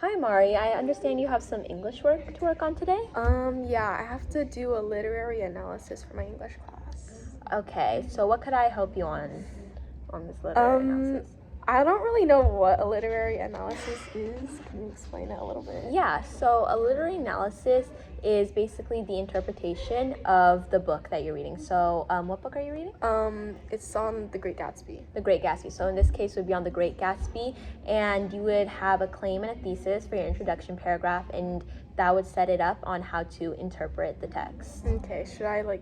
Hi Mari, I understand you have some English work to work on today? Yeah, I have to do a literary analysis for my English class. Okay, so what could I help you on this literary analysis? I don't really know what a literary analysis is. Can you explain it a little bit? Yeah, so a literary analysis is basically the interpretation of the book that you're reading. So, what book are you reading? It's on The Great Gatsby. The Great Gatsby. So in this case, it would be on The Great Gatsby, and you would have a claim and a thesis for your introduction paragraph, and that would set it up on how to interpret the text. Okay, should I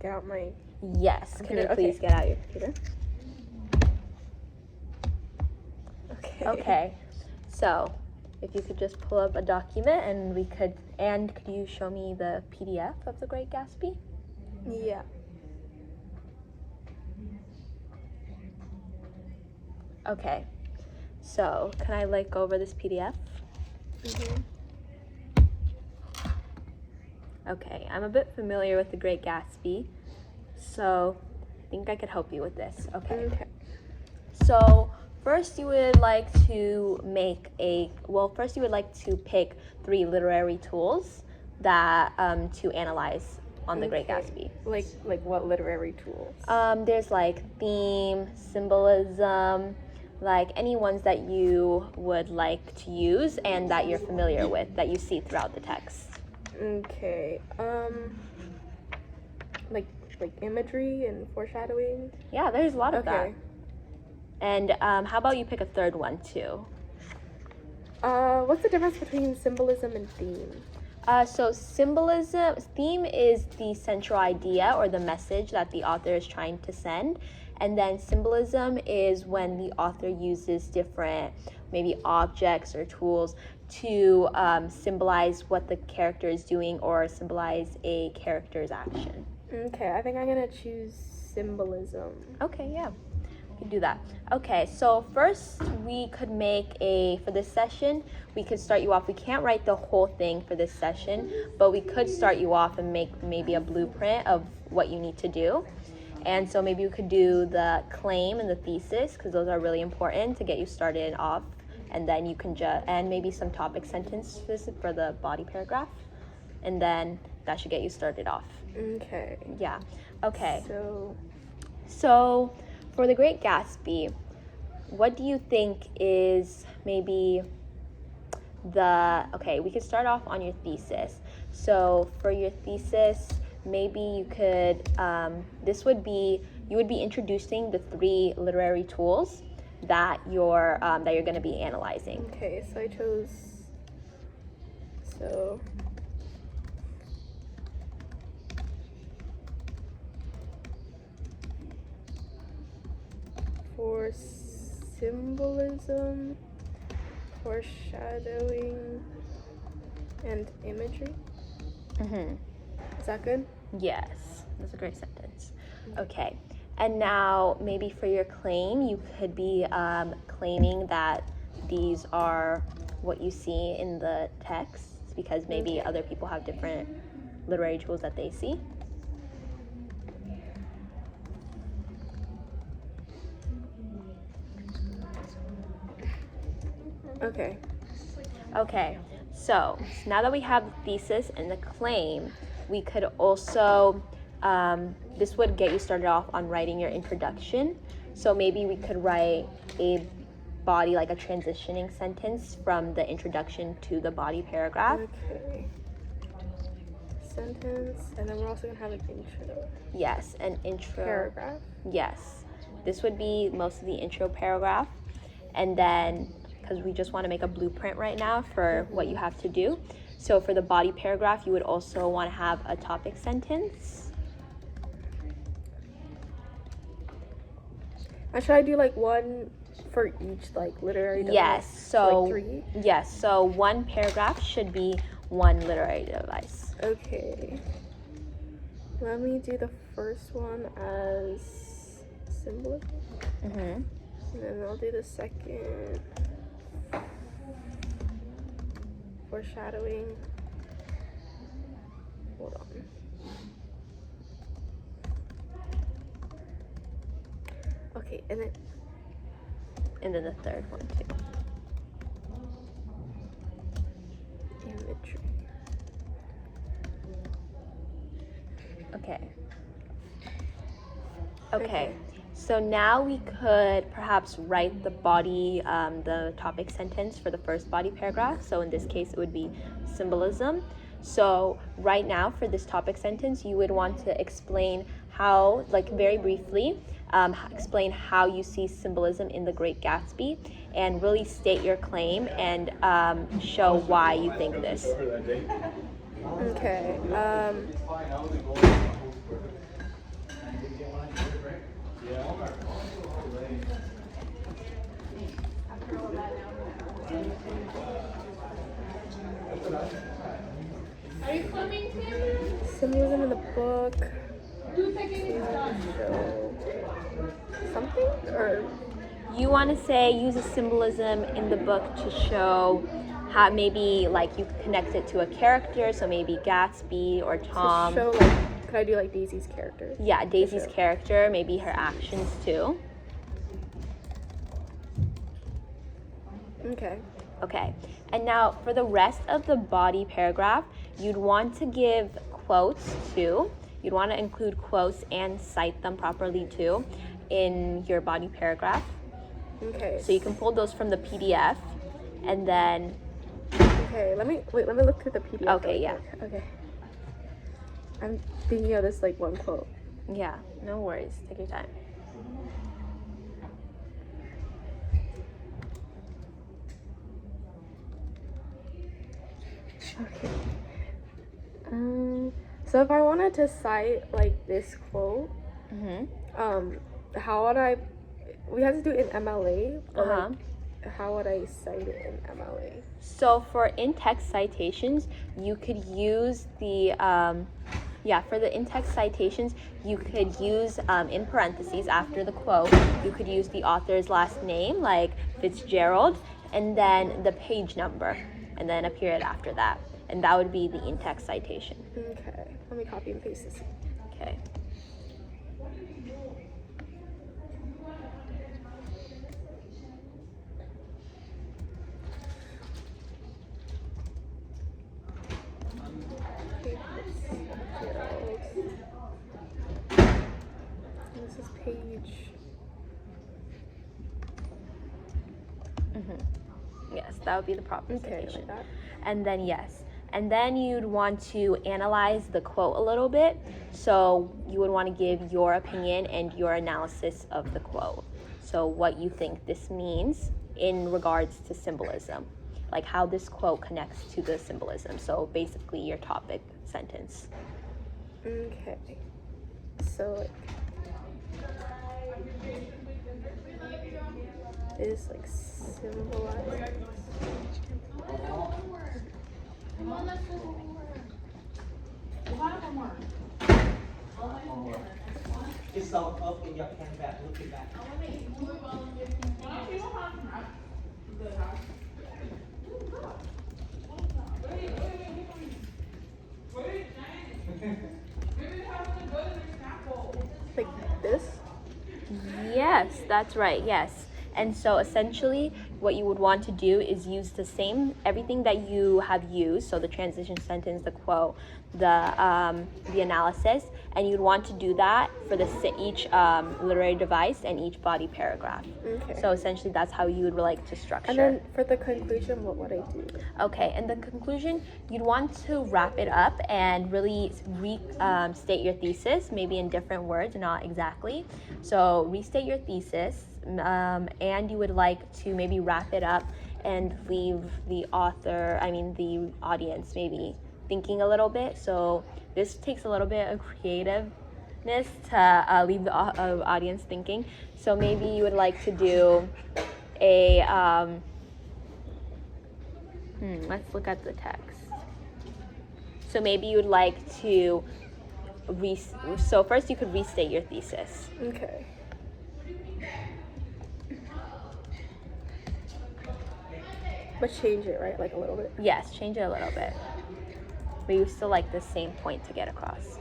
get out my... Yes, can you Computer, please okay. get out your computer? Okay, so if you could just pull up a document and could you show me the PDF of The Great Gatsby? Yeah. Okay, so can I go over this PDF? Okay, I'm a bit familiar with The Great Gatsby, so I think I could help you with this. Okay. So first you would like to pick 3 literary tools that to analyze on The Great Gatsby. Like what literary tools? There's theme, symbolism, any ones that you would like to use and that you're familiar with, that you see throughout the text. Okay. Like imagery and foreshadowing? Yeah, there's a lot of that. And how about you pick a third one too? What's the difference between symbolism and theme? So theme is the central idea or the message that the author is trying to send. And then symbolism is when the author uses different maybe objects or tools to symbolize what the character is doing or symbolize a character's action. Okay, I think I'm gonna choose symbolism. Okay, yeah. We can do that. Okay, so first we could for this session, we could start you off. We can't write the whole thing for this session, but we could start you off and make maybe a blueprint of what you need to do. And so maybe we could do the claim and the thesis, because those are really important to get you started off. And then you can and maybe some topic sentences for the body paragraph. And then that should get you started off. Okay. Yeah. Okay. So for The Great Gatsby, what do you think is maybe we could start off on your thesis. So for your thesis, maybe you could, you would be introducing the 3 literary tools that you're going to be analyzing. Okay, so I chose, for symbolism, foreshadowing, and imagery. Is that good? Yes, that's a great sentence. Okay, and now maybe for your claim, you could be claiming that these are what you see in the text, because maybe other people have different literary tools that they see. Okay, so now that we have the thesis and the claim, we could also, this would get you started off on writing your introduction. So maybe we could write a body, a transitioning sentence from the introduction to the body paragraph. Okay. Sentence, and then we're also going to have an intro. Yes, an intro. Paragraph. Yes. This would be most of the intro paragraph. And then, because we just want to make a blueprint right now for what you have to do. So for the body paragraph, you would also want to have a topic sentence. Should I do one for each literary device? Yes. So 3? Yes. So one paragraph should be 1 literary device. Okay. Let me do the first one as symbolism. And then I'll do the second foreshadowing. Hold on. Okay, and then the third one too. Okay. Okay. So now we could perhaps write the body, the topic sentence for the first body paragraph. So in this case, it would be symbolism. So right now for this topic sentence, you would want to explain how, like very briefly, explain how you see symbolism in The Great Gatsby and really state your claim and show why you think this. Okay. Are you coming, Cameron? Symbolism in the book. 2 seconds is done. Show something or You want to say use a symbolism in the book to show how maybe like you connect it to a character, so maybe Gatsby or Tom. to show like, could I do like Daisy's character? Yeah, Daisy's show. character, maybe her actions too. Okay. Okay, and now for the rest of the body paragraph, you'd want to give quotes too. You'd want to include quotes and cite them properly too in your body paragraph. Okay. So you can pull those from the PDF and then, Okay, let me look through the PDF. Okay, yeah. Okay. I'm thinking of this like one quote. yeah, no worries, take your time. Okay. So if I wanted to cite like this quote, how would I? We have to do it in MLA, but like, how would I cite it in MLA? So for in-text citations, you could use the, for the in-text citations, you could use in parentheses after the quote, you could use the author's last name, like Fitzgerald, and then the page number, and then a period after that. And that would be the in-text citation. Okay, let me copy and paste this. Okay. This is page. Yes, that would be the proper Okay, citation. like that. And then and then you'd want to analyze the quote a little bit. So you would want to give your opinion and your analysis of the quote. So what you think this means in regards to symbolism, like how this quote connects to the symbolism. So basically your topic sentence. Okay. So like is like symbolized. It's all up in your hand back, look it back. Like this? Yes, that's right. Yes. And so essentially what you would want to do is use the same, everything that you have used, so the transition sentence, the quote, the analysis, and you'd want to do that for each literary device and each body paragraph. Okay. So essentially that's how you would like to structure. And then for the conclusion, what would I do? Okay, in the conclusion, you'd want to wrap it up and really state your thesis, maybe in different words, not exactly. So restate your thesis, and you would like to maybe wrap it up and leave the audience maybe thinking a little bit. So this takes a little bit of creativeness to leave the audience thinking. So maybe you would like to do a let's look at the text. So maybe you would like to so first you could restate your thesis. Okay. But change it, right? Like a little bit. Yes, change it a little bit. But you still like the same point to get across.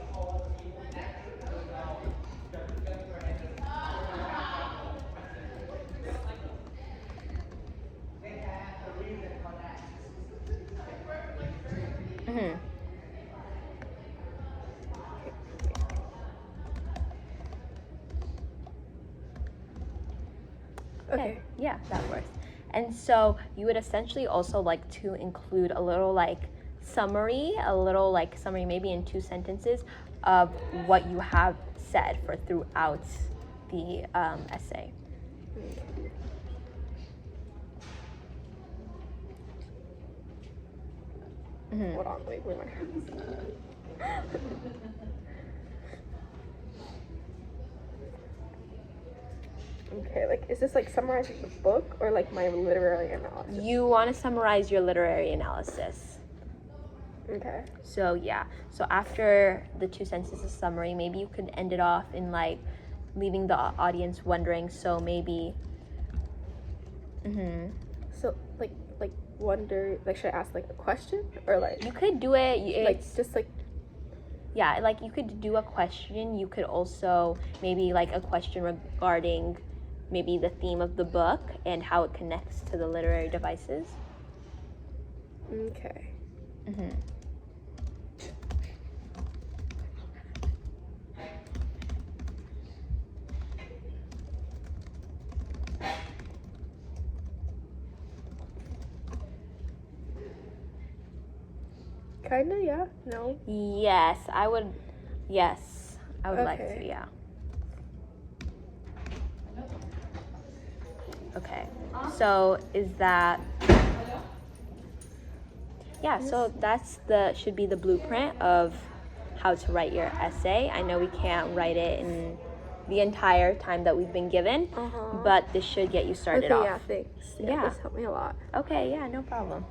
that works. And so you would essentially also like to include a little like summary, maybe in 2 sentences of what you have said for throughout the essay. Hold on, wait, where am I? Okay, like, is this like summarizing the book or like my literary analysis? You want to summarize your literary analysis. Okay. So yeah, so after the 2 sentences summary, maybe you could end it off in like leaving the audience wondering. So maybe. So like wonder, like, should I ask like a question or like You could do it. like just like Yeah, like you could do a question. You could also maybe like a question regarding maybe the theme of the book and how it connects to the literary devices. okay. Kinda, yeah. No. Yes, I would. Yes, I would like Okay. to. Yeah. Okay. So is that? Yeah. So that's should be the blueprint of how to write your essay. I know we can't write it in the entire time that we've been given, but this should get you started Okay, off. yeah, thanks. Yeah. This helped me a lot. Okay. Yeah. No problem.